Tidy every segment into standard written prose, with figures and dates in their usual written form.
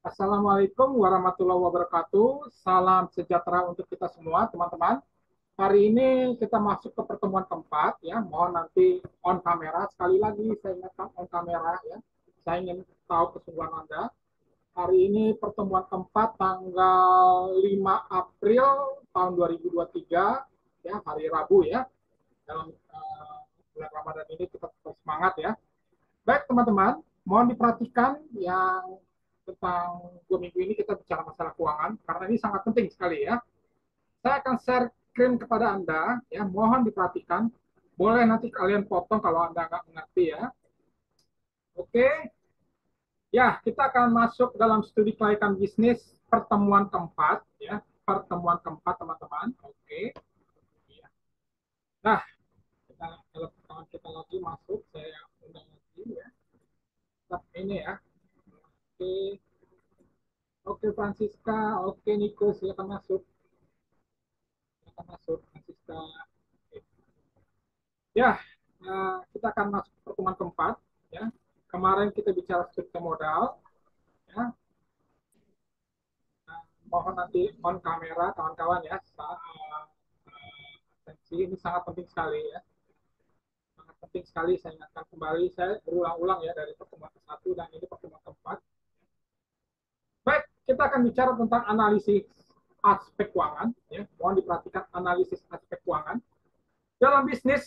Assalamualaikum warahmatullahi wabarakatuh. Salam sejahtera untuk kita semua, teman-teman. Hari ini kita masuk ke pertemuan keempat, ya. Mohon nanti on kamera. Sekali lagi saya ingatkan on kamera, ya. Saya ingin tahu kesungguhan Anda. Hari ini pertemuan keempat tanggal 5 April tahun 2023, ya, hari Rabu, ya. Dalam bulan Ramadan ini kita tetap semangat, ya. Baik, teman-teman, mohon diperhatikan yang tentang 2 minggu ini kita bicara masalah keuangan, karena ini sangat penting sekali, ya. Saya akan share screen kepada Anda, ya, mohon diperhatikan. Boleh nanti kalian potong kalau Anda nggak mengerti, ya. Oke, ya, kita akan masuk dalam studi kelayakan bisnis pertemuan keempat, ya, pertemuan keempat, teman-teman. Oke, ya. Nah, kalau pertemuan kita lagi masuk, saya undang lagi, ya. Tetap ini, ya. Oke, oke, Francisca, oke, Nico, silakan masuk. Silakan masuk, Francisca. Oke. Ya, kita akan masuk pertemuan keempat. Ya, kemarin kita bicara struktur modal. Ya, mohon nanti on kamera, kawan-kawan, ya. Atensi ini sangat penting sekali, ya. Sangat penting sekali. Saya ingatkan kembali, saya berulang-ulang, ya, dari pertemuan ke-1 dan ini pertemuan keempat. Baik, kita akan bicara tentang analisis aspek keuangan. Ya, mohon diperhatikan analisis aspek keuangan. Dalam bisnis,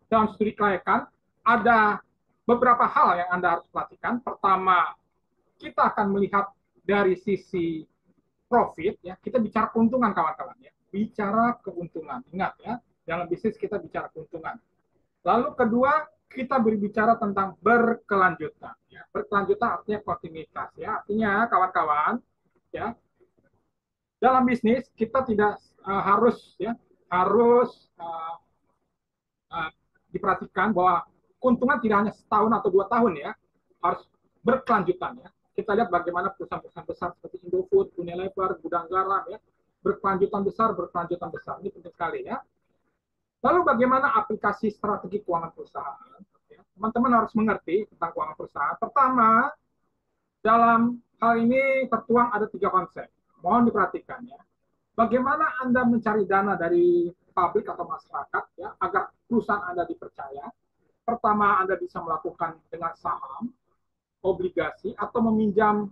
dalam studi kelayakan, ada beberapa hal yang Anda harus perhatikan. Pertama, kita akan melihat dari sisi profit, ya. Kita bicara keuntungan, kawan-kawan, ya. Bicara keuntungan. Ingat, ya, dalam bisnis kita bicara keuntungan. Lalu kedua, kita berbicara tentang berkelanjutan, ya. Berkelanjutan artinya kontinuitas, ya. Artinya, kawan-kawan, ya, dalam bisnis kita tidak harus, ya, harus diperhatikan bahwa keuntungan tidak hanya setahun atau 2 tahun, ya, harus berkelanjutan, ya. Kita lihat bagaimana perusahaan-perusahaan besar seperti Indofood, Unilever, Gudang Garam, ya, berkelanjutan besar, berkelanjutan besar. Ini penting sekali, ya. Lalu bagaimana aplikasi strategi keuangan perusahaan? Ya, teman-teman harus mengerti tentang keuangan perusahaan. Pertama, dalam hal ini tertuang ada 3 konsep. Mohon diperhatikan, ya. Bagaimana Anda mencari dana dari publik atau masyarakat, ya, agar perusahaan Anda dipercaya. Pertama, Anda bisa melakukan dengan saham, obligasi, atau meminjam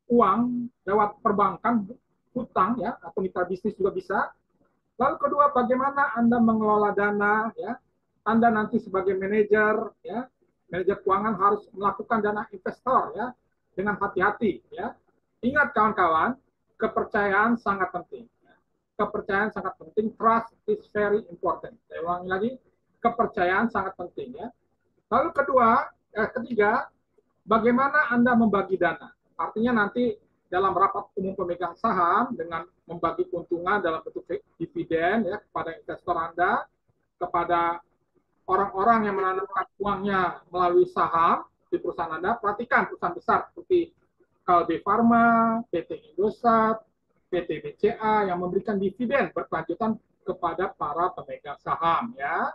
uang lewat perbankan, hutang, ya, atau mitra bisnis juga bisa. Lalu kedua, bagaimana Anda mengelola dana, ya. Anda nanti sebagai manajer, ya, manajer keuangan harus melakukan dana investor, ya, dengan hati-hati, ya. Ingat, kawan-kawan, kepercayaan sangat penting. Kepercayaan sangat penting. Trust is very important. Saya ulangi lagi, kepercayaan sangat penting, ya. Lalu ketiga, bagaimana Anda membagi dana? Artinya nanti dalam rapat umum pemegang saham dengan membagi keuntungan dalam bentuk dividen, ya, kepada investor Anda, kepada orang-orang yang menanamkan uangnya melalui saham di perusahaan Anda. Perhatikan perusahaan besar seperti Kalbe Farma, PT Indosat, PT BCA yang memberikan dividen berkelanjutan kepada para pemegang saham, ya.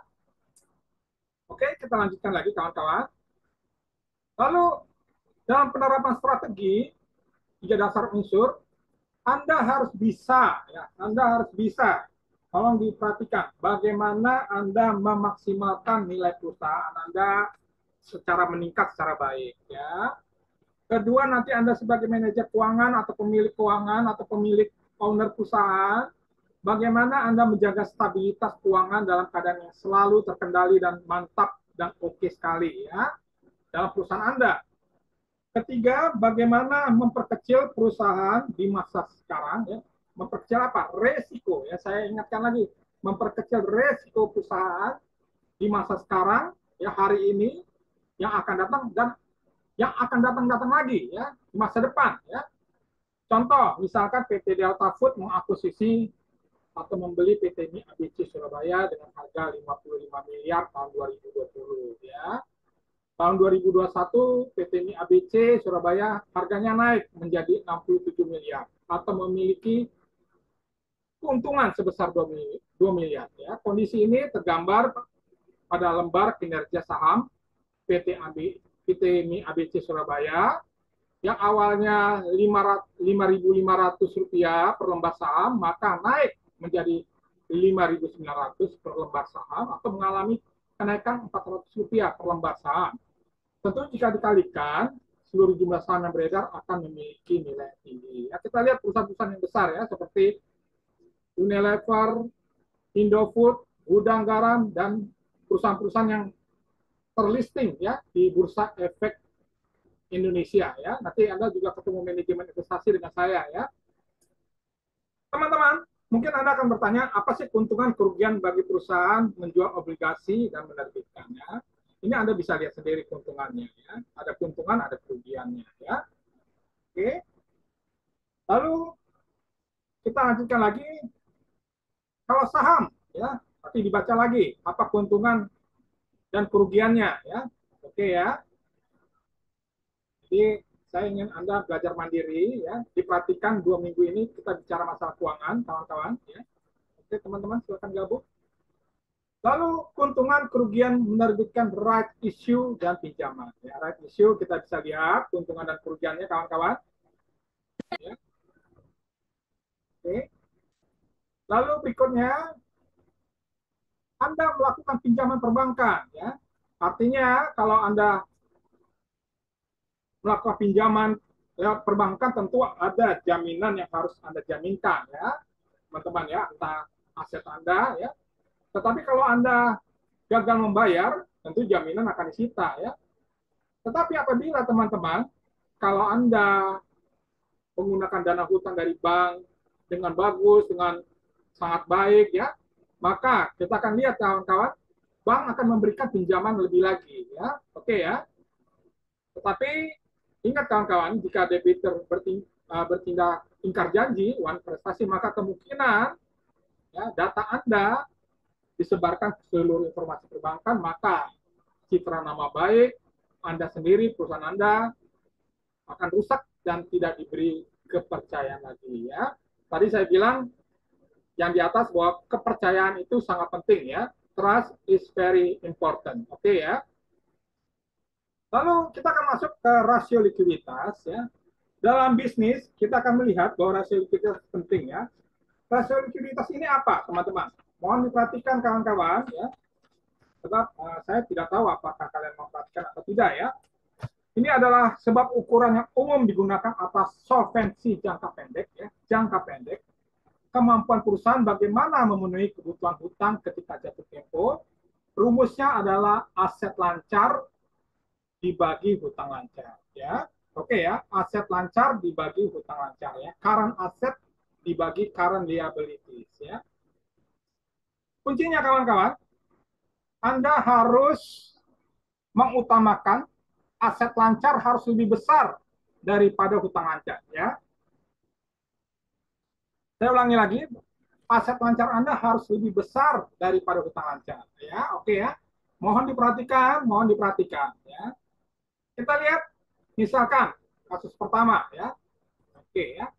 Oke, kita lanjutkan lagi, kawan-kawan. Lalu dalam penerapan strategi 3 dasar unsur, Anda harus bisa, ya, Anda harus bisa. Tolong diperhatikan bagaimana Anda memaksimalkan nilai perusahaan Anda secara meningkat secara baik, ya. Kedua, nanti Anda sebagai manajer keuangan atau pemilik keuangan atau pemilik owner perusahaan, bagaimana Anda menjaga stabilitas keuangan dalam keadaan yang selalu terkendali dan mantap dan oke sekali, ya, dalam perusahaan Anda. Ketiga, bagaimana memperkecil perusahaan di masa sekarang, ya. Memperkecil apa? Resiko, ya. Saya ingatkan lagi, memperkecil resiko perusahaan di masa sekarang, ya, hari ini, yang akan datang, dan yang akan datang lagi, ya, di masa depan, ya. Contoh, misalkan PT Delta Food mengakuisisi atau membeli PT Mi ABC Surabaya dengan harga 55 miliar tahun 2020, ya. Tahun 2021 PT Mi ABC Surabaya harganya naik menjadi 67 miliar atau memiliki keuntungan sebesar 2 miliar, ya. Kondisi ini tergambar pada lembar kinerja saham PT Mi ABC Surabaya yang awalnya Rp5.500 per lembar saham, maka naik menjadi Rp5.900 per lembar saham atau mengalami kenaikan Rp400 per lembar saham. Tentu jika dikalikan, seluruh jumlah saham yang beredar akan memiliki nilai tinggi. Ya, kita lihat perusahaan-perusahaan yang besar ya, seperti Unilever, Indofood, Gudang Garam, dan perusahaan-perusahaan yang terlisting ya di Bursa Efek Indonesia ya. Nanti Anda juga ketemu manajemen investasi dengan saya ya. Teman-teman, mungkin Anda akan bertanya, apa sih keuntungan kerugian bagi perusahaan menjual obligasi dan menerbitkannya? Ini Anda bisa lihat sendiri keuntungannya ya. Ada keuntungan, ada kerugiannya ya. Oke. Lalu kita lanjutkan lagi. Kalau saham ya, tapi dibaca lagi apa keuntungan dan kerugiannya ya. Oke ya. Jadi saya ingin Anda belajar mandiri ya. Diperhatikan 2 minggu ini kita bicara masalah keuangan, kawan-kawan ya. Oke, teman-teman silakan gabung. Lalu keuntungan kerugian menerbitkan right issue dan pinjaman. Ya, right issue kita bisa lihat keuntungan dan kerugiannya kawan-kawan. Ya. Oke. Lalu berikutnya Anda melakukan pinjaman perbankan. Ya. Artinya kalau Anda melakukan pinjaman lewat perbankan tentu ada jaminan yang harus Anda jaminkan ya, teman-teman ya, entah aset Anda ya. Tetapi kalau Anda gagal membayar, tentu jaminan akan disita ya. Tetapi apabila teman-teman, kalau Anda menggunakan dana hutang dari bank dengan bagus, dengan sangat baik ya, maka kita akan lihat kawan-kawan, bank akan memberikan pinjaman lebih lagi ya. Oke ya. Tetapi ingat kawan-kawan, jika debitur bertindak ingkar janji, wan prestasi, maka kemungkinan ya, data Anda disebarkan ke seluruh informasi perbankan, maka citra nama baik Anda sendiri, perusahaan Anda akan rusak dan tidak diberi kepercayaan lagi ya. Tadi saya bilang yang di atas bahwa kepercayaan itu sangat penting ya. Trust is very important. Oke ya. Lalu kita akan masuk ke rasio likuiditas ya. Dalam bisnis kita akan melihat bahwa rasio likuiditas penting ya. Rasio likuiditas ini apa, teman-teman? Mohon diperhatikan kawan-kawan ya. Sebab saya tidak tahu apakah kalian memperhatikan atau tidak ya. Ini adalah sebab ukuran yang umum digunakan atas solvensi jangka pendek ya, jangka pendek. Kemampuan perusahaan bagaimana memenuhi kebutuhan hutang ketika jatuh tempo. Rumusnya adalah aset lancar dibagi hutang lancar ya. Oke ya, aset lancar dibagi hutang lancar ya. Current asset dibagi current liabilities ya. Kuncinya kawan-kawan, Anda harus mengutamakan aset lancar harus lebih besar daripada hutang lancar ya. Saya ulangi lagi, aset lancar Anda harus lebih besar daripada hutang lancar ya. Oke ya. Mohon diperhatikan ya. Kita lihat misalkan kasus pertama ya. Oke ya.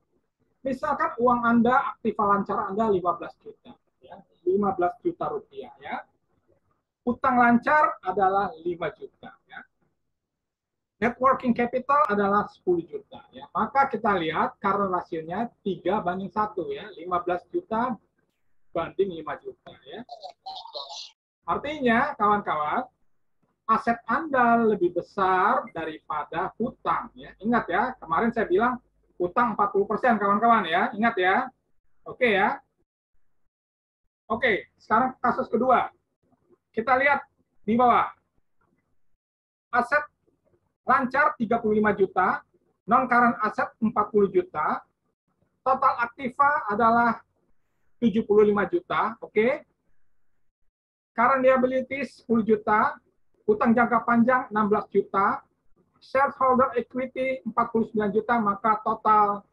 Misalkan uang Anda, aktiva lancar Anda 15 juta ya. 15 juta rupiah ya. Hutang lancar adalah 5 juta ya. Net working capital adalah 10 juta ya. Maka kita lihat karena rasionya 3:1 ya. 15 juta banding 5 juta ya. Artinya kawan-kawan, aset Anda lebih besar daripada hutang ya. Ingat ya, kemarin saya bilang hutang 40% kawan-kawan ya. Ingat ya. Oke ya. Oke, sekarang kasus kedua. Kita lihat di bawah. Aset lancar 35 juta, non current aset 40 juta, total aktiva adalah 75 juta, oke. Current liabilities 10 juta, utang jangka panjang 16 juta, shareholder equity 49 juta, maka total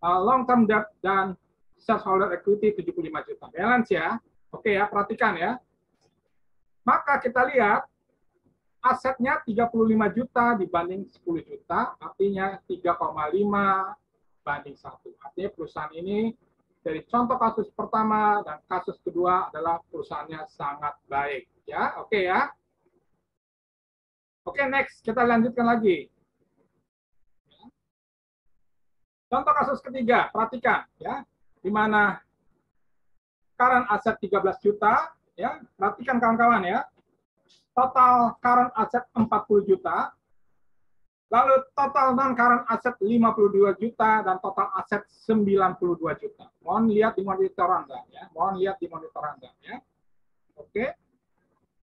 long term debt dan shareholder equity 75 juta. Balance ya. Oke ya, perhatikan ya. Maka kita lihat asetnya 35 juta dibanding 10 juta, artinya 3,5 banding 1. Artinya perusahaan ini dari contoh kasus pertama dan kasus kedua adalah perusahaannya sangat baik. Ya, oke ya. Oke, next kita lanjutkan lagi. Contoh kasus ketiga, perhatikan ya, di mana current aset 13 juta, ya, perhatikan kawan-kawan ya, total current aset 40 juta, lalu total non current aset 52 juta dan total aset 92 juta. Mohon lihat di monitor Anda ya, mohon lihat di monitor Anda ya. Oke.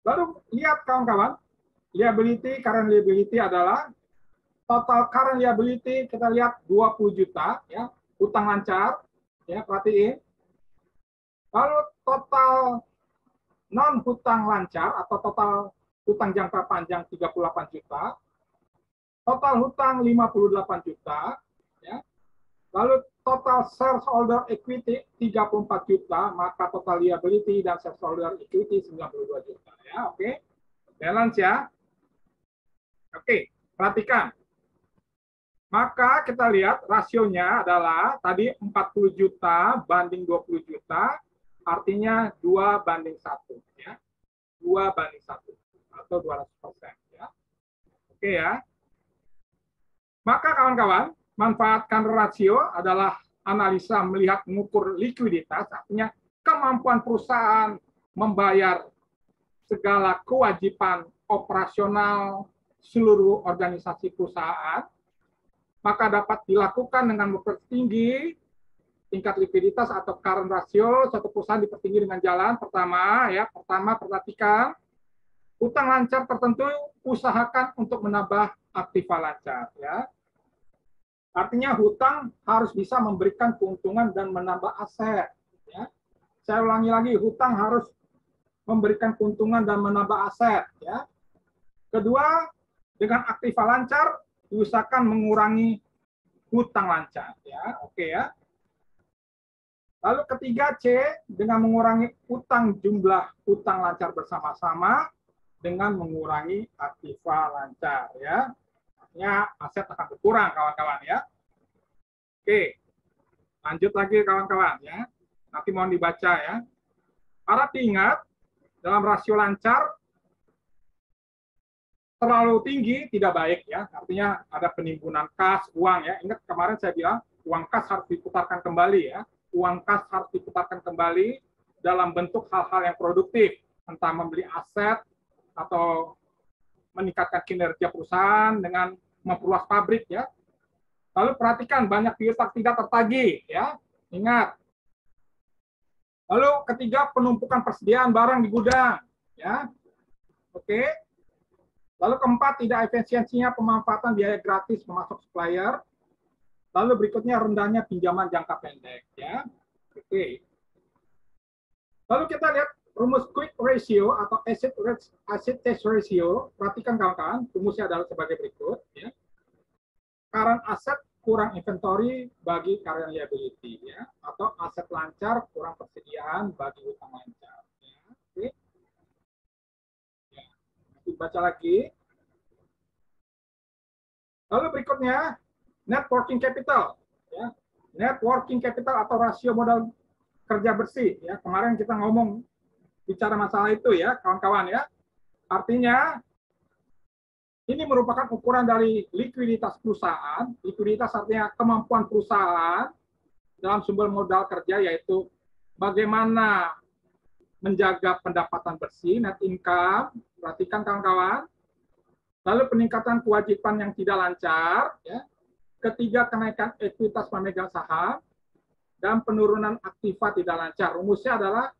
Lalu lihat kawan-kawan, liability, current liability adalah total current liability, kita lihat 20 juta ya, utang lancar ya, perhatiin. Lalu total non hutang lancar atau total hutang jangka panjang 38 juta, total hutang 58 juta ya. Lalu total shareholder equity 34 juta, maka total liability dan shareholder equity 92 juta ya. Oke. Balance ya. Oke, perhatikan. Maka kita lihat rasionya adalah tadi 40 juta banding 20 juta, artinya 2:1 ya. 2:1 atau 200% ya. Oke ya. Maka kawan-kawan, manfaatkan rasio adalah analisa melihat mengukur likuiditas, artinya kemampuan perusahaan membayar segala kewajiban operasional seluruh organisasi perusahaan, maka dapat dilakukan dengan mempertinggi tingkat likuiditas atau current ratio suatu perusahaan dipertinggi dengan jalan pertama ya. Pertama, perhatikan utang lancar tertentu usahakan untuk menambah aktiva lancar ya. Artinya hutang harus bisa memberikan keuntungan dan menambah aset ya. Saya ulangi lagi, hutang harus memberikan keuntungan dan menambah aset ya. Kedua, dengan aktiva lancar diusahakan mengurangi hutang lancar ya. Oke ya. Lalu ketiga C, dengan mengurangi utang jumlah utang lancar bersama-sama dengan mengurangi aktiva lancar ya. Artinya aset akan berkurang kawan-kawan ya. Oke. Lanjut lagi kawan-kawan ya. Nanti mohon dibaca ya. Harap diingat dalam rasio lancar terlalu tinggi tidak baik ya. Artinya ada penimbunan kas, uang ya. Ingat kemarin saya bilang uang kas harus diputarkan kembali ya. Uang kas harus diputarkan kembali dalam bentuk hal-hal yang produktif, entah membeli aset atau meningkatkan kinerja perusahaan dengan memperluas pabrik ya. Lalu perhatikan banyak piutang tidak tertagih ya. Ingat. Lalu ketiga, penumpukan persediaan barang di gudang ya. Oke. Lalu keempat, tidak efisiensinya pemanfaatan biaya gratis memasok supplier. Lalu berikutnya rendahnya pinjaman jangka pendek ya. Oke. Lalu kita lihat rumus quick ratio atau asset test ratio. Perhatikan kawan-kawan, rumusnya adalah sebagai berikut ya. Current asset kurang inventory bagi current liability ya, atau aset lancar kurang persediaan bagi utang lancar ya. Oke. Ya. Baca lagi. Lalu berikutnya net working capital ya. Net working capital atau rasio modal kerja bersih ya. Kemarin kita ngomong bicara masalah itu ya, kawan-kawan ya. Artinya ini merupakan ukuran dari likuiditas perusahaan. Likuiditas artinya kemampuan perusahaan dalam sumber modal kerja, yaitu bagaimana menjaga pendapatan bersih, net income. Perhatikan kawan-kawan. Lalu peningkatan kewajiban yang tidak lancar. Ya. Ketiga, kenaikan ekuitas pemegang saham. Dan penurunan aktiva tidak lancar. Rumusnya adalah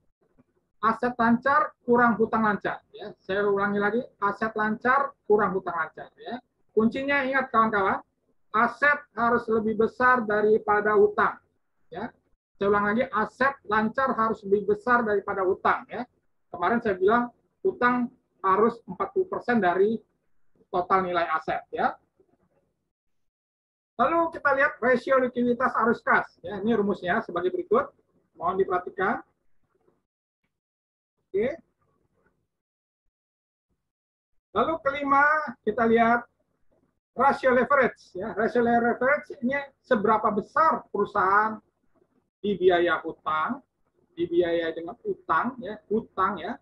aset lancar kurang hutang lancar ya. Saya ulangi lagi, aset lancar kurang hutang lancar ya. Kuncinya ingat kawan-kawan, aset harus lebih besar daripada hutang ya. Saya ulang lagi, aset lancar harus lebih besar daripada hutang ya. Kemarin saya bilang hutang harus 40% dari total nilai aset ya. Lalu kita lihat rasio likuiditas arus kas ya. Ini rumusnya sebagai berikut. Mohon diperhatikan. Oke. Lalu kelima, kita lihat rasio leverage. Ya. Rasio leverage ini seberapa besar perusahaan dibiaya hutang, dibiaya dengan utang, ya, hutang ya.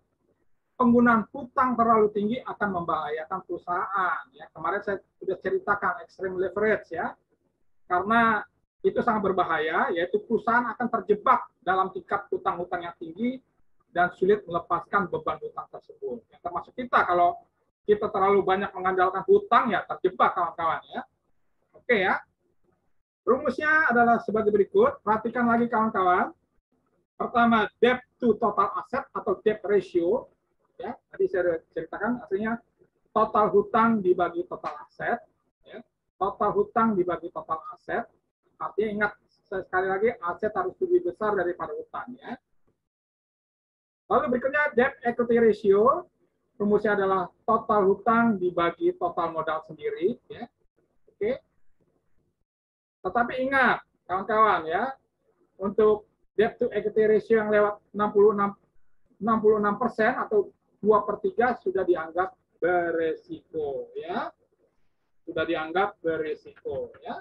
Penggunaan hutang terlalu tinggi akan membahayakan perusahaan. Ya. Kemarin saya sudah ceritakan extreme leverage ya, karena itu sangat berbahaya, yaitu perusahaan akan terjebak dalam tingkat hutang-hutang yang tinggi dan sulit melepaskan beban hutang tersebut. Ya, termasuk kita, kalau kita terlalu banyak mengandalkan hutang, ya terjebak kawan-kawan ya. Oke ya. Rumusnya adalah sebagai berikut. Perhatikan lagi kawan-kawan. Pertama, debt to total asset atau debt ratio. Ya, tadi saya ceritakan artinya total hutang dibagi total aset. Ya. Total hutang dibagi total aset. Artinya ingat sekali lagi, aset harus lebih besar daripada hutang ya. Lalu berikutnya debt equity ratio. Rumusnya adalah total hutang dibagi total modal sendiri ya. Oke. Tetapi ingat kawan-kawan ya, untuk debt to equity ratio yang lewat 66% atau 2/3 sudah dianggap beresiko ya. Sudah dianggap beresiko ya.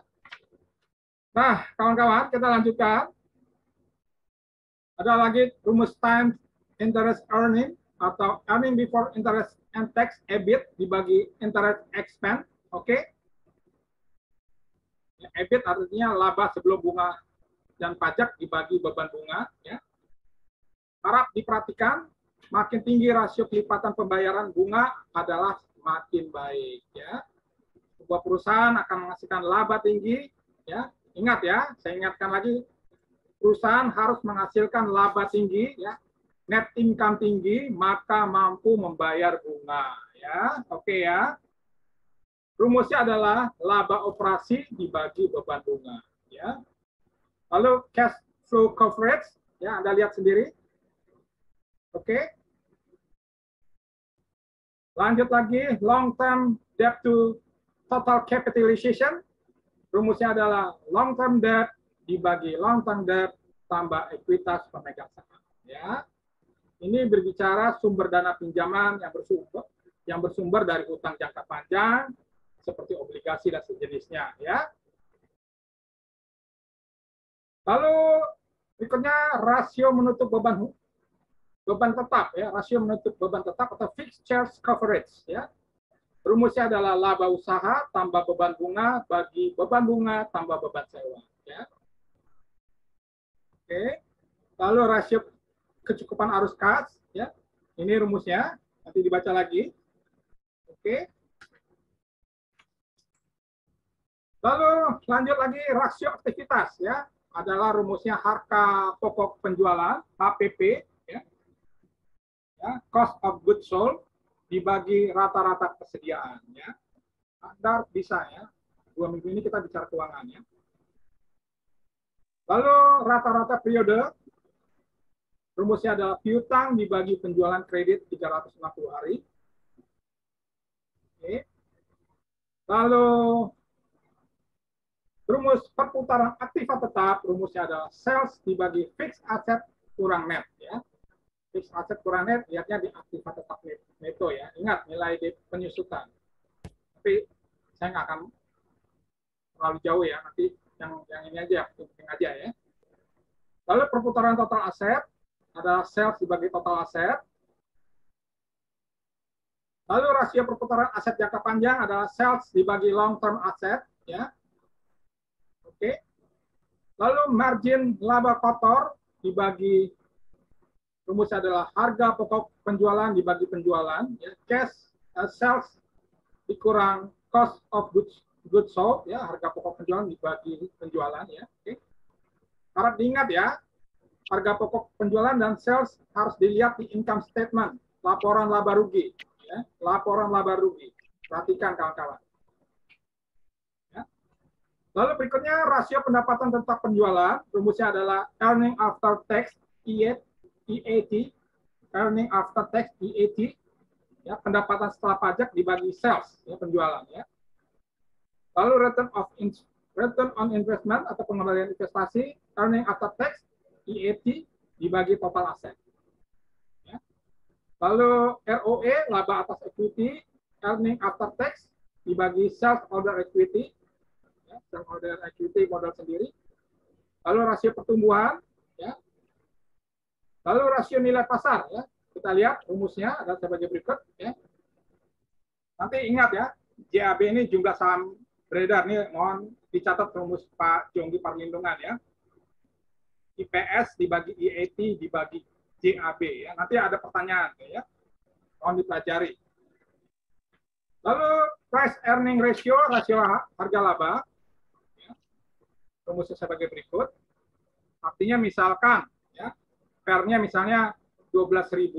Nah, kawan-kawan, kita lanjutkan. Ada lagi rumus time interest earning atau earning before interest and tax, EBIT dibagi interest expense. Oke. EBIT artinya laba sebelum bunga dan pajak dibagi beban bunga ya. Harap diperhatikan, makin tinggi rasio kelipatan pembayaran bunga adalah makin baik ya. Sebuah perusahaan akan menghasilkan laba tinggi ya. Ingat ya, saya ingatkan lagi, perusahaan harus menghasilkan laba tinggi ya. Net income tinggi, maka mampu membayar bunga ya. Oke ya. Rumusnya adalah laba operasi dibagi beban bunga ya. Lalu cash flow coverage ya, Anda lihat sendiri. Oke. Lanjut lagi, long term debt to total capitalization. Rumusnya adalah long term debt dibagi long term debt tambah ekuitas pemegang saham ya. Ini berbicara sumber dana pinjaman yang bersumber dari utang jangka panjang seperti obligasi dan sejenisnya ya. Lalu berikutnya rasio menutup beban tetap ya, rasio menutup beban tetap atau fixed charge coverage ya. Rumusnya adalah laba usaha tambah beban bunga bagi beban bunga tambah beban sewa ya. Oke. Lalu rasio kecukupan arus kas ya. Ini rumusnya, nanti dibaca lagi. Oke. Lalu lanjut lagi, rasio aktivitas ya, adalah rumusnya harga pokok penjualan HPP ya. Cost of goods sold dibagi rata-rata persediaan ya. Anda bisa ya. 2 minggu ini kita bicara keuangan ya. Lalu rata-rata periode, rumusnya adalah piutang dibagi penjualan kredit 360 hari. Oke. Lalu rumus perputaran aktiva tetap, rumusnya adalah sales dibagi fixed asset kurang net ya. Fixed asset kurang net, lihatnya di aktiva tetap neto ya. Ingat nilai di penyusutan. Tapi saya nggak akan terlalu jauh ya, nanti yang ini aja, penting aja ya. Lalu perputaran total aset adalah sales dibagi total aset. Lalu rasio perputaran aset jangka panjang adalah sales dibagi long term asset ya. Oke. Lalu margin laba kotor dibagi, rumusnya adalah harga pokok penjualan dibagi penjualan ya. Cash sales dikurang cost of goods sold ya, harga pokok penjualan dibagi penjualan ya. Oke. Harap diingat ya, harga pokok penjualan dan sales harus dilihat di income statement, laporan laba rugi ya, laporan laba rugi. Perhatikan kawan-kawan. Lalu berikutnya rasio pendapatan tetap penjualan, rumusnya adalah earning after tax EAT, earning after tax EAT, ya, pendapatan setelah pajak dibagi sales ya, penjualan ya. Lalu return on investment atau pengembalian investasi, earning after tax EAT dibagi total aset. Ya. Lalu ROE, laba atas equity, earning after tax dibagi shareholder equity. Shareholder equity modal sendiri. Lalu rasio pertumbuhan ya. Lalu rasio nilai pasar ya. Kita lihat rumusnya ada sebagai berikut ya. Nanti ingat ya, JAB ini jumlah saham beredar nih, mohon dicatat rumus Pak Jonggi Perlindungan ya. IPS dibagi IAT dibagi JAB ya. Nanti ada pertanyaan ya. Mohon dipelajari. Lalu price earning ratio, rasio harga laba. Ya. Rumusnya sebagai berikut. Artinya misalkan ya, PER-nya misalnya 12.000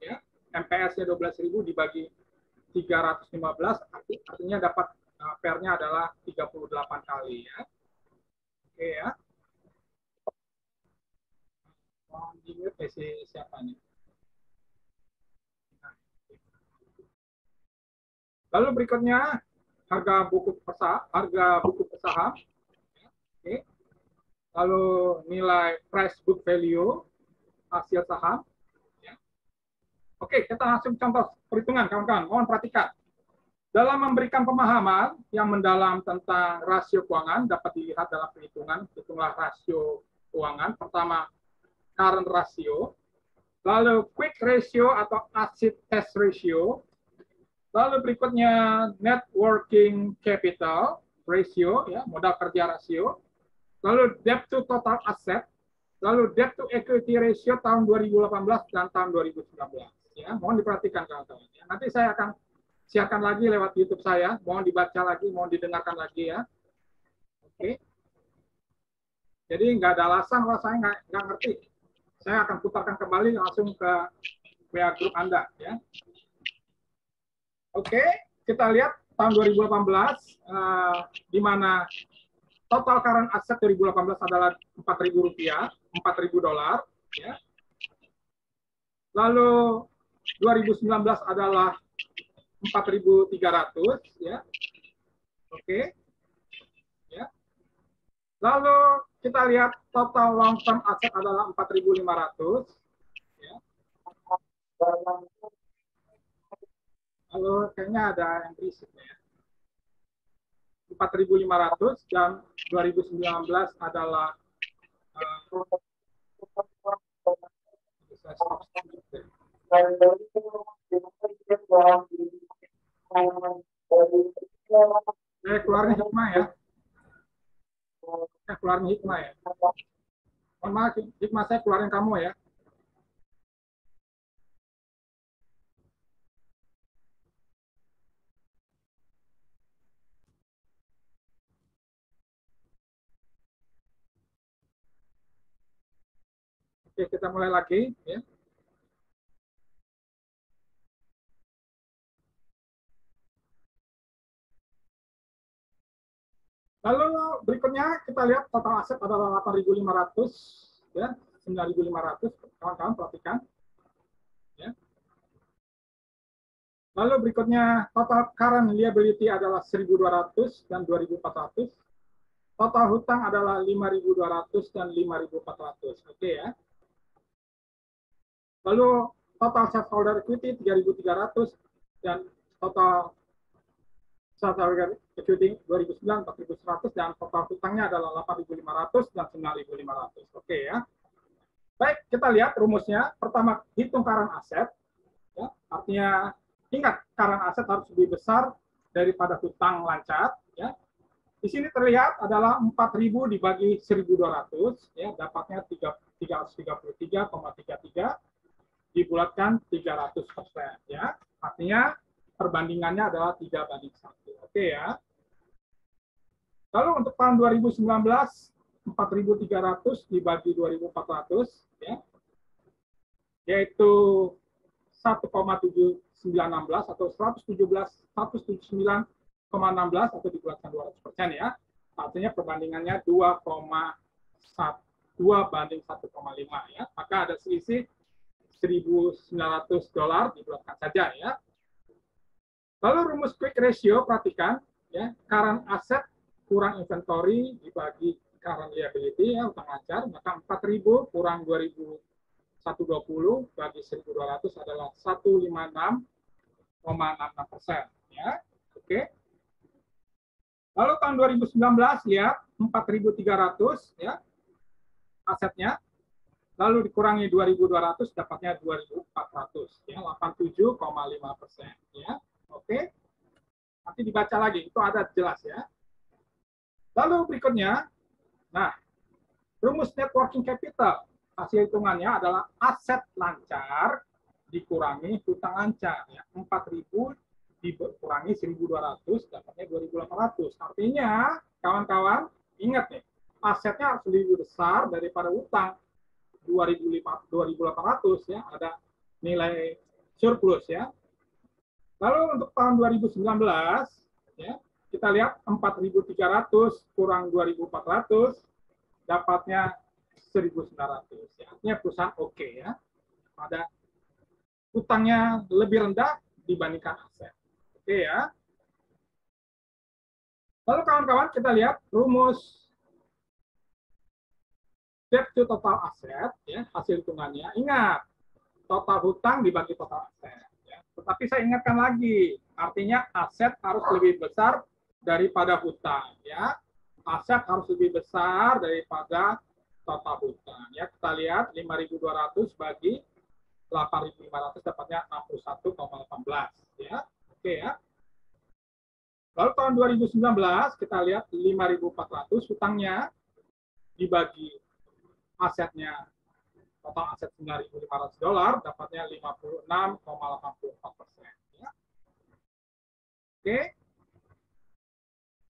ya, MPS-nya 12.000 dibagi 315 artinya dapat PER-nya adalah 38 kali ya. Oke ya. Mohon di-mute siapa nih? Lalu berikutnya harga buku saham. Oke. Lalu nilai price book value hasil saham. Ya. Oke, kita langsung contoh perhitungan kawan-kawan. Mohon perhatikan. Dalam memberikan pemahaman yang mendalam tentang rasio keuangan dapat dilihat dalam perhitungan, hitunglah rasio keuangan. Pertama, current ratio, lalu quick ratio atau acid test ratio, lalu berikutnya net working capital ratio, ya, modal kerja rasio, lalu debt to total asset, lalu debt to equity ratio tahun 2018 dan tahun 2019. Ya, mohon diperhatikan kawan-kawan. Ya. Nanti saya akan siarkan lagi lewat YouTube saya. Mohon dibaca lagi, mohon didengarkan lagi ya. Oke. Jadi nggak ada alasan kalau saya nggak ngerti. Saya akan putarkan kembali langsung ke WA grup Anda. Ya. Oke, kita lihat tahun 2018 di mana total current asset 2018 adalah Rp4.000, $4.000. Ya. Lalu 2019 adalah 4.300 ya. Oke. Ya. Lalu kita lihat total long term asset adalah 4.500 ya. Lalu kayaknya ada yang berisik ya. 4.500 dan 2019 adalah keluarin hikmah ya. Keluarin hikmah ya. Mohon maaf, hikmah saya keluarin kamu ya. Oke, kita mulai lagi ya. Lalu berikutnya kita lihat total aset adalah 8.500 ya, 9.500 kawan-kawan perhatikan. Ya. Lalu berikutnya total current liability adalah 1.200 dan 2.400. Total hutang adalah 5.200 dan 5.400. Oke ya. Lalu total shareholder equity 3.300 dan total shareholder equity 2009 4.100 dan total hutangnya adalah 8.500 dan 9.500. Oke ya. Baik, kita lihat rumusnya. Pertama, hitung current asset. Ya, artinya ingat current asset harus lebih besar daripada hutang lancar. Ya. Di sini terlihat adalah 4.000 dibagi 1.200, ya, dapatnya 333,33 dibulatkan 300%. Ya. Artinya perbandingannya adalah 3:1. Oke ya. Lalu untuk tahun 2019, 4.300 dibagi 2.400, ya, yaitu 1,7916 atau 179,16 atau dibulatkan 200% ya. Artinya perbandingannya 2,2 banding 1,5 ya. Maka ada selisih $1.900 dibulatkan saja ya. Lalu rumus quick ratio perhatikan ya, current asset kurang inventory dibagi current liability ya, utang lancar, maka 4.000 kurang 2.120 bagi 1.200 adalah 156,66% ya. Oke. Lalu tahun 2019 lihat 4.300 ya asetnya. Lalu dikurangi 2.200 dapatnya 2.400 ya, 87,5% ya. Oke. Nanti dibaca lagi, itu ada jelas ya. Lalu berikutnya, nah, rumus net working capital, hasil hitungannya adalah aset lancar dikurangi hutang lancar. Ya. 4.000 dikurangi 1.200, dapatnya 2.800. Artinya, kawan-kawan, ingat nih, asetnya harus lebih besar daripada hutang. 2.800 ya, ada nilai surplus ya. Lalu untuk tahun 2019 ya, kita lihat 4.300 kurang 2.400 dapatnya 1.900 ya. Artinya perusahaan oke ya. Ada utangnya lebih rendah dibandingkan aset. Oke ya. Lalu kawan-kawan kita lihat rumus debt to total asset ya, hasil hitungannya. Ingat, total hutang dibagi total aset ya. Tetapi saya ingatkan lagi, artinya aset harus lebih besar daripada hutang ya. Aset harus lebih besar daripada total hutang ya. Kita lihat 5.200 bagi 8.500 dapatnya 61,18 ya. Oke ya. Lalu tahun 2019 kita lihat 5.400 hutangnya dibagi asetnya, total aset $9.500 dapatnya 56,84%. Ya. Oke.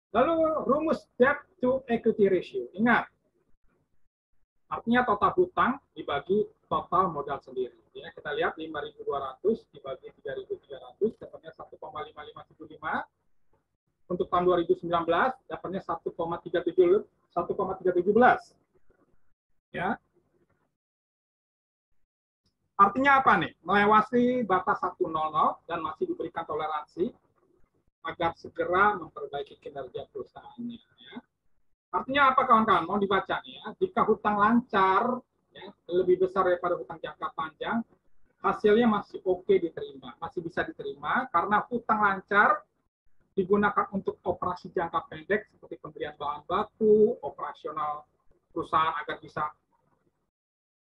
Lalu rumus debt to equity ratio. Ingat, artinya total hutang dibagi total modal sendiri. Ya, kita lihat 5.200 dibagi 3.300 dapatnya 1,5575. Untuk tahun 2019 dapatnya 1,317. Ya. Artinya apa nih? Melewati batas 100 dan masih diberikan toleransi agar segera memperbaiki kinerja perusahaannya. Ya. Artinya apa kawan-kawan? Mau dibaca nih ya. Jika hutang lancar ya, lebih besar daripada hutang jangka panjang, hasilnya masih oke diterima, masih bisa diterima karena hutang lancar digunakan untuk operasi jangka pendek seperti pembelian bahan baku, operasional perusahaan agar bisa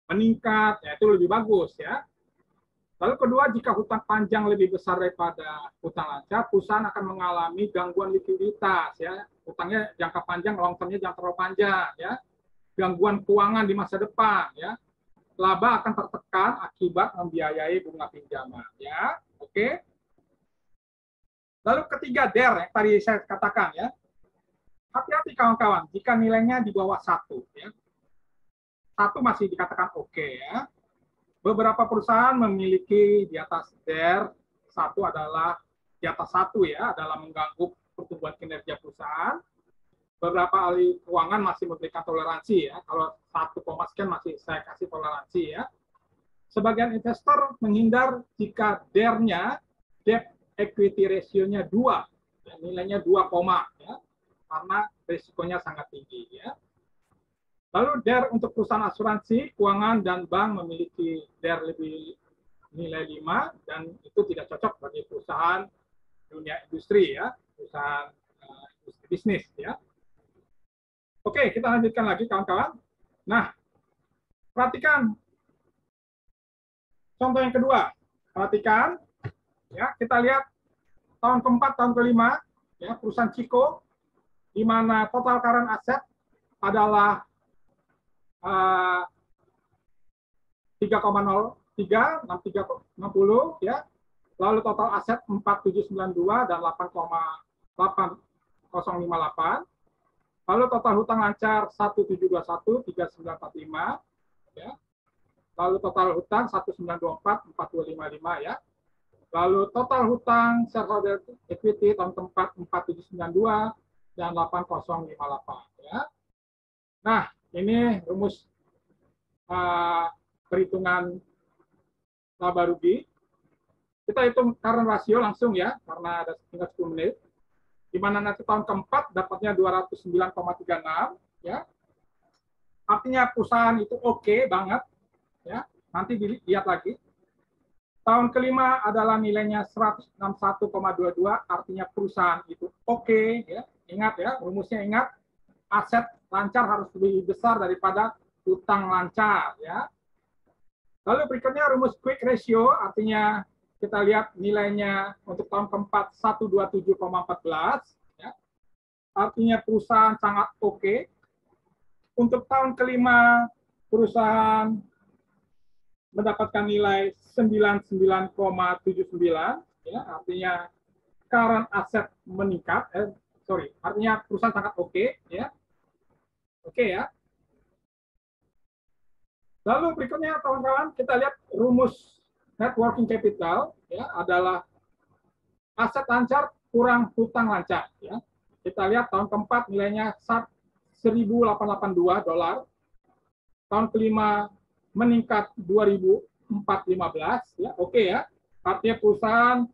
meningkat, ya itu lebih bagus ya. Lalu kedua, jika hutang panjang lebih besar daripada hutang lancar, perusahaan akan mengalami gangguan likuiditas ya. Hutangnya jangka panjang, long termnya jangan terlalu panjang ya. Gangguan keuangan di masa depan ya. Laba akan tertekan akibat membiayai bunga pinjaman ya. Oke. Lalu ketiga, DER yang tadi saya katakan ya. Hati-hati kawan-kawan, jika nilainya di bawah 1 ya. 1 masih dikatakan oke ya. Beberapa perusahaan memiliki di atas DER, 1 adalah di atas 1 ya, adalah mengganggu pertumbuhan kinerja perusahaan. Beberapa ahli keuangan masih memberikan toleransi ya. Kalau 1, sekian masih saya kasih toleransi ya. Sebagian investor menghindar jika DER-nya, debt equity ratio-nya 2, ya, nilainya 2, ya, karena risikonya sangat tinggi. Ya. Lalu DER untuk perusahaan asuransi, keuangan, dan bank memiliki DER lebih nilai 5, dan itu tidak cocok bagi perusahaan dunia industri, ya, perusahaan industri bisnis. Ya. Oke, kita lanjutkan lagi kawan-kawan. Nah, perhatikan contoh yang kedua. Perhatikan. Ya, kita lihat tahun keempat, tahun kelima, ya, perusahaan Ciko, di mana total current asset adalah 3,03, 6360, ya, lalu total aset 4792 dan 8,8058, lalu total hutang lancar 1721, 3945, ya, lalu total hutang 1924, 4255, ya. Lalu total hutang shareholder equity tahun keempat 4792 dan 8058 ya. Nah, ini rumus perhitungan laba rugi. Kita hitung current ratio langsung ya, karena ada tinggal 10 menit. Di mana nanti tahun keempat dapatnya 209,36 ya. Artinya perusahaan itu oke banget ya. Nanti dilihat lagi. Tahun kelima adalah nilainya 161,22, artinya perusahaan itu oke, ya. Ingat ya, rumusnya ingat, aset lancar harus lebih besar daripada hutang lancar, ya. Lalu berikutnya rumus quick ratio, artinya kita lihat nilainya untuk tahun keempat 127,14, ya. artinya perusahaan sangat oke. Untuk tahun kelima, perusahaan mendapatkan nilai 99,79, ya, artinya current asset meningkat, artinya perusahaan sangat oke, ya, oke ya. Lalu berikutnya kawan-kawan, kita lihat rumus net working capital, ya, adalah aset lancar kurang hutang lancar, ya. Kita lihat tahun keempat nilainya 1.882 dolar, tahun kelima meningkat 2015, ya, oke ya. Artinya perusahaan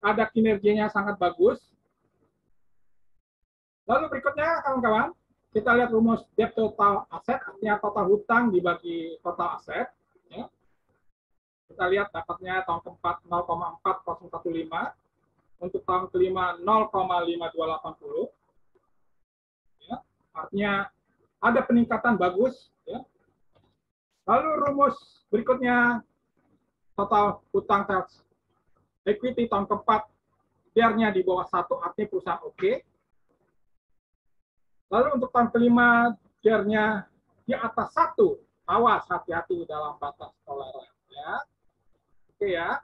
ada kinerjanya sangat bagus. Lalu berikutnya kawan-kawan, kita lihat rumus debt total aset, artinya total hutang dibagi total aset. Ya. Kita lihat dapatnya tahun keempat 0,4015, untuk tahun kelima 0,5280. Ya. Artinya ada peningkatan bagus. Ya. Lalu rumus berikutnya total hutang sales equity tahun keempat biarnya di bawah 1, artinya perusahaan oke. Lalu untuk tahun kelima biarnya di atas 1, awas, hati-hati dalam batas toleran. Ya. Oke ya.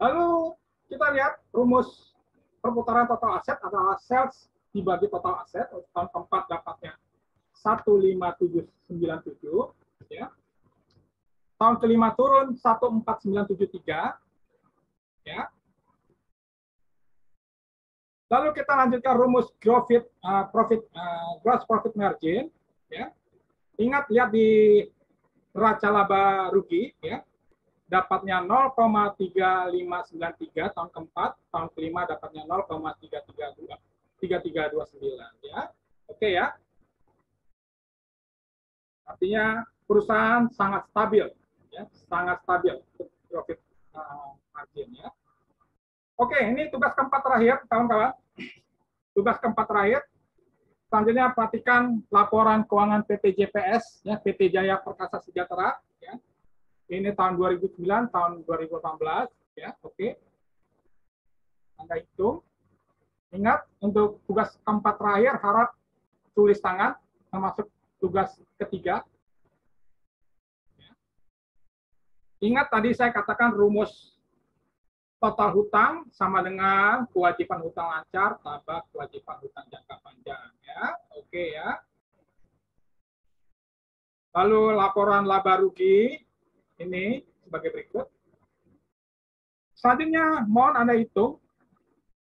Lalu kita lihat rumus perputaran total aset adalah sales dibagi total aset. Untuk tahun keempat dapatnya 15797, ya. Tahun kelima turun 14973, ya. Lalu kita lanjutkan rumus gross profit margin, ya. Ingat, lihat di neraca laba rugi, ya. Dapatnya 0,3593 tahun keempat, tahun kelima dapatnya 0,3329, ya. Oke ya. Artinya perusahaan sangat stabil, ya, sangat stabil profit margin, ya. Oke, ini tugas keempat terakhir, kawan-kawan. Tugas keempat terakhir. Selanjutnya perhatikan laporan keuangan PT JPS, ya, PT Jaya Perkasa Sejahtera, ya. Ini tahun 2009, tahun 2018, ya, oke. Anda hitung. Ingat, untuk tugas keempat terakhir harap tulis tangan, termasuk tugas ketiga. Ingat tadi saya katakan rumus total hutang sama dengan kewajiban hutang lancar tambah kewajiban hutang jangka panjang, ya. Oke ya. Lalu laporan laba rugi ini sebagai berikut. Selanjutnya mohon Anda hitung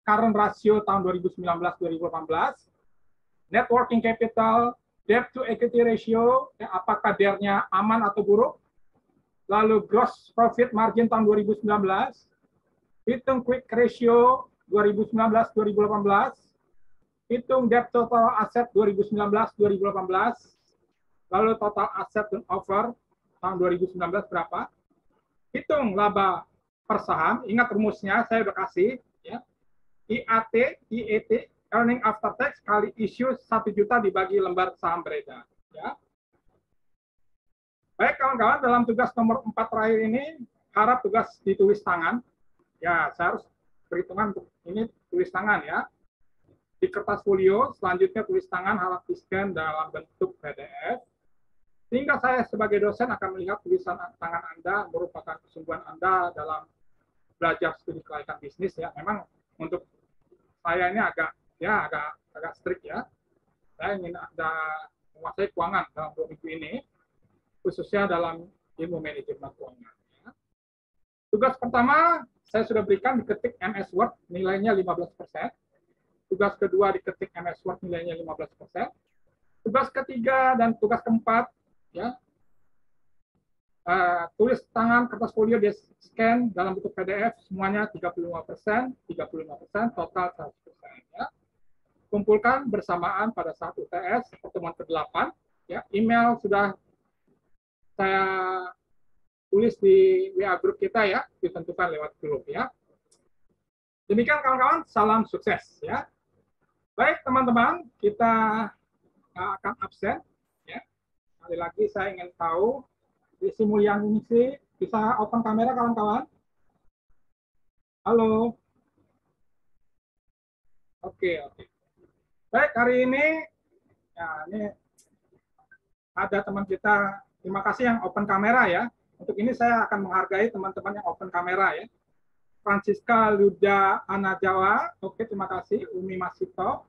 current ratio tahun 2019-2018, net working capital, debt to equity ratio, ya, apakah DER-nya aman atau buruk. Lalu gross profit margin tahun 2019, hitung quick ratio 2019-2018, hitung debt total asset 2019-2018, lalu total asset turnover tahun 2019 berapa, hitung laba per saham, ingat rumusnya saya udah kasih, ya. IAT, earning after tax kali issue 1 juta dibagi lembar saham beredar, ya. Baik kawan-kawan, dalam tugas nomor 4 terakhir ini harap tugas ditulis tangan. Ya, saya harus perhitungan untuk ini tulis tangan, ya. Di kertas folio, selanjutnya tulis tangan harap di-scan dalam bentuk PDF. Sehingga saya sebagai dosen akan melihat tulisan tangan Anda merupakan kesungguhan Anda dalam belajar studi kelaikan bisnis, ya. Memang untuk saya ini agak strict, ya. Saya ingin Anda menguasai keuangan dalam 2 minggu ini, khususnya dalam ilmu manajemen keuangan. Ya. Tugas pertama saya sudah berikan, diketik MS Word nilainya 15%. Tugas kedua diketik MS Word nilainya 15%. Tugas ketiga dan tugas keempat, ya, tulis tangan kertas folio di scan dalam bentuk PDF semuanya 35%, total 100%. Ya. Kumpulkan bersamaan pada saat UTS pertemuan ke-8. Ya, email sudah saya tulis di WA grup kita, ya, ditentukan lewat grup, ya. Demikian kawan-kawan, salam sukses, ya. Baik teman-teman, kita akan absen, ya. Sekali lagi saya ingin tahu Desi Mulyaningsih bisa open kamera kawan-kawan? Halo. Oke, oke. Baik, hari ini, ya ini ada teman kita, terima kasih yang open kamera ya. Untuk ini saya akan menghargai teman-teman yang open kamera ya. Francisca Luda Anajawa, oke terima kasih. Umi Masito,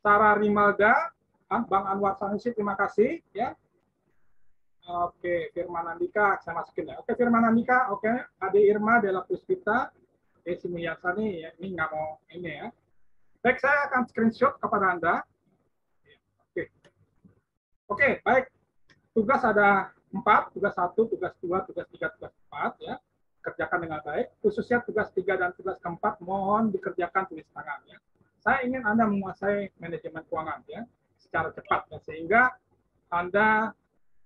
Sarah Rimalda, Bang Anwar Sanusi, terima kasih ya. Oke, Firman Andika, saya masukin ya. Oke, Firman Andika, oke. Ade Irma, Dela Puspita, Desi Mulyasani, ya, ini nggak mau ini ya. Baik, saya akan screenshot kepada Anda. Oke, oke, baik. Tugas ada 4, tugas 1, tugas 2, tugas 3, tugas 4 ya. Kerjakan dengan baik. Khususnya tugas 3 dan tugas keempat mohon dikerjakan tulis tangan ya. Saya ingin Anda menguasai manajemen keuangan ya secara cepat ya, sehingga Anda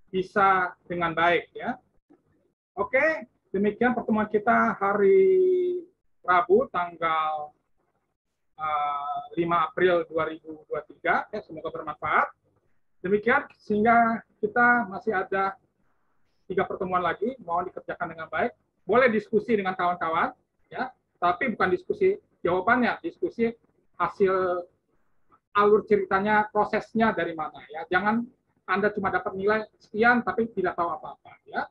bisa dengan baik ya. Oke, demikian pertemuan kita hari Rabu tanggal 5 April 2023 ya, semoga bermanfaat. Demikian sehingga kita masih ada 3 pertemuan lagi, mohon dikerjakan dengan baik. Boleh diskusi dengan kawan-kawan ya, tapi bukan diskusi jawabannya, diskusi hasil alur ceritanya, prosesnya dari mana ya. Jangan Anda cuma dapat nilai sekian tapi tidak tahu apa-apa ya.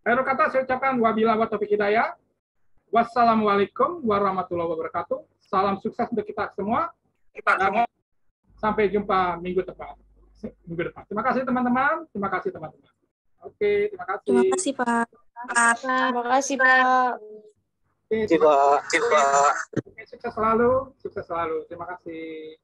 Akhir kata saya ucapkan wabillahi wa taufiq hidayah. Wassalamualaikum warahmatullahi wabarakatuh. Salam sukses untuk kita semua. Sampai jumpa minggu depan. Terima kasih teman-teman. Terima kasih teman-teman. Oke, terima kasih. Terima kasih, Pak. Terima kasih, Pak. Oke, terima kasih, Pak. Sukses selalu. Sukses selalu. Terima kasih.